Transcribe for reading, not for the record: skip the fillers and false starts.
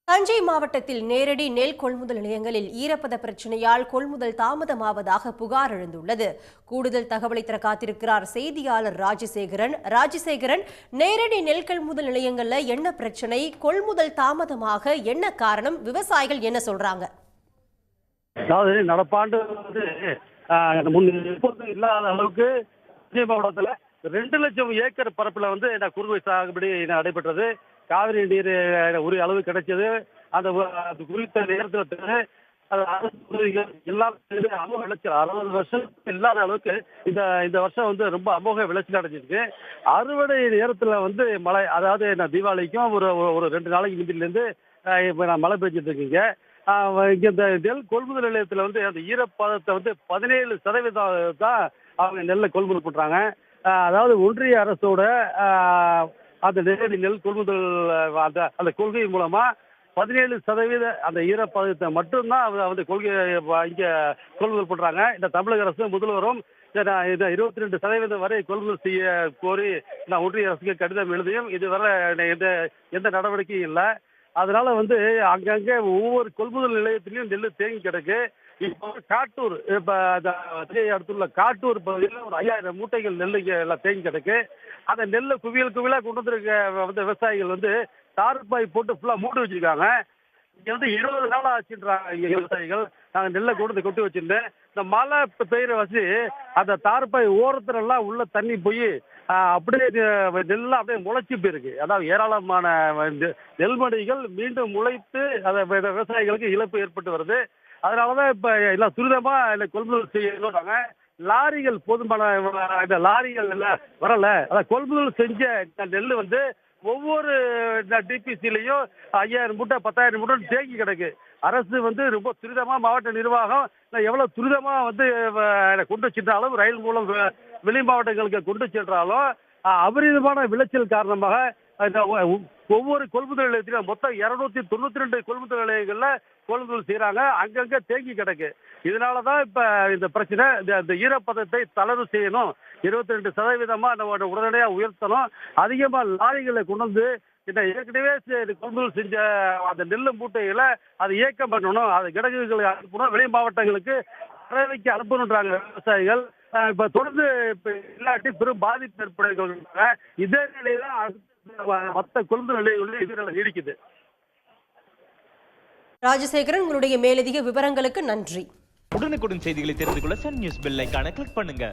தஞ்சை மாவட்டத்தில் நேரடி நெல் கொள்முதல் நிலையங்களில் ஈரப்பத பிரச்சனையால் கொள்முதல் தாமதமாவதாக புகார் எழுந்துள்ளது. கூடுதல் தகவலை தர காத்திருக்கிறார் செய்தியாளர் ராஜசேகரன். நேரடி நெல் கொள்முதல் நிலையங்கள்ல என்ன பிரச்சனை, கொள்முதல் தாமதமாக என்ன காரணம், விவசாயிகள் என்ன சொல்றாங்க? அதாவது நடப்பாண்டு எப்போதும் இல்லாத அளவுக்கு தஞ்சை மாவட்டத்தில் 2 லட்சம் ஏக்கர் பரப்புல குறுவை சாகுபடி நடைபெற்றது. காவிரி நீர் உரிய அளவு கிடைச்சது. அந்த குறித்த நேரத்தில் எல்லாம் அமோக விளைச்சல் 60 வருஷம் இல்லாத அளவுக்கு இந்த வருஷம் ரொம்ப அமோக விளைச்சல் அடைஞ்சிருக்கு. அறுவடை நேரத்தில் மழை, அதாவது தீபாவளிக்கும் ஒரு 2 நாளைக்கு முந்திலிருந்து மழை பெஞ்சிட்டு இருக்கீங்க. இந்த நெல் கொள்முதல் நிலையத்தில் அந்த ஈரப்பதத்தை 17% தான் அவங்க நெல்லை கொள்முதல் பண்றாங்க. அதாவது ஒன்றிய அரசோட அந்த நேரடி நெல் கொள்முதல் அந்த கொள்கை மூலமா 17% அந்த ஈரப்பதத்தை மட்டும்தான் கொள்கை இங்க கொள்முதல் பண்றாங்க. இந்த தமிழக அரசு முதல்வரும் 22% வரை கொள்முதல் செய்ய கோரி ஒன்றிய அரசுக்கு கடிதம் எழுதியும் இதுவரை எந்த நடவடிக்கையும் இல்லை. அதனால அங்கங்க ஒவ்வொரு கொள்முதல் நிலையத்திலையும் நெல் தேங்கி கிடக்கு. இப்போ காட்டூர், அடுத்துள்ள காட்டூர் பகுதியில் ஒரு 5000 மூட்டைகள் நெல் எல்லாம் தேங்கி கிடக்கு. அந்த நெல்லை குவியலா கொண்டு வந்திருக்க விவசாயிகள் தார்பாய் போட்டு ஃபுல்லா மூடி வச்சிருக்காங்க. இங்க 20 நாள் ஆச்சுன்றாங்க விவசாயிகள். நாங்கள் நெல்லை கொட்டி வச்சிருந்தேன். இந்த மழை பெய்யுற வச்சு அந்த தார்பாய் ஓரத்துல எல்லாம் உள்ள தண்ணி போய் அப்படியே நெல்லாம் அப்படியே முளைச்சி போயிருக்கு. அதாவது ஏராளமான நெல்மணிகள் மீண்டும் முளைத்து அதை விவசாயிகளுக்கு இழப்பு ஏற்பட்டு வருது. அதனாலதான் இப்ப எல்லாம் துரிதமா கொள்முதல் செய்யறாங்க. லாரிகள் போதுமான லாரிகள் வரல. அதான் கொள்முதல் செஞ்ச நெல் ஒவ்வொரு டிபிசிலையும் 5000 மூட்டை 10,000 மூட்டை தேங்கி கிடக்கு. அரசு ரொம்ப துரிதமா, மாவட்ட நிர்வாகம் எவ்வளவு துரிதமா கொண்டு சென்றாலும், ரயில் மூலம் வெளி மாவட்டங்களுக்கு கொண்டு சென்றாலும் அபரிதமான விளைச்சல் காரணமாக ஒவ்வொரு கொள்முதல் நிலையத்திலும் மொத்தம் 292 கொள்முதல் நிலையங்கள்ல கொள்முதல் செய்யறாங்க. அங்கங்க தேங்கி கிடக்கு. இதனாலதான் இப்ப இந்த பிரச்சனை. இந்த ஈரப்பதத்தை தளர்வு செய்யணும், 22% நம்ம உடனடியாக உயர்த்தணும். அதிகமா லாரிகளை கொண்டு ஏற்கனவே கொள்முதல் செஞ்ச அந்த நெல் மூட்டைகளை அதை இயக்கம் பண்ணணும், அது கிடங்குகளை அனுப்பணும், வெளி மாவட்டங்களுக்கு பறவைக்கு அனுப்பணுன்றாங்க விவசாயிகள். இப்ப தொடர்ந்து இல்லாட்டி பெரும் பாதிப்பு ஏற்படுகிறாங்க. இதே நிலையில மற்ற கொள்முதல் நிலையங்களில் இது நீடிக்குது. ராஜசேகரன், உங்களுடைய மேலதிக விவரங்களுக்கு நன்றி. உடனுக்குடன் செய்திகளை தெரிந்து கொள்ள சன் நியூஸ் பெல் ஐகானை கிளிக் பண்ணுங்க.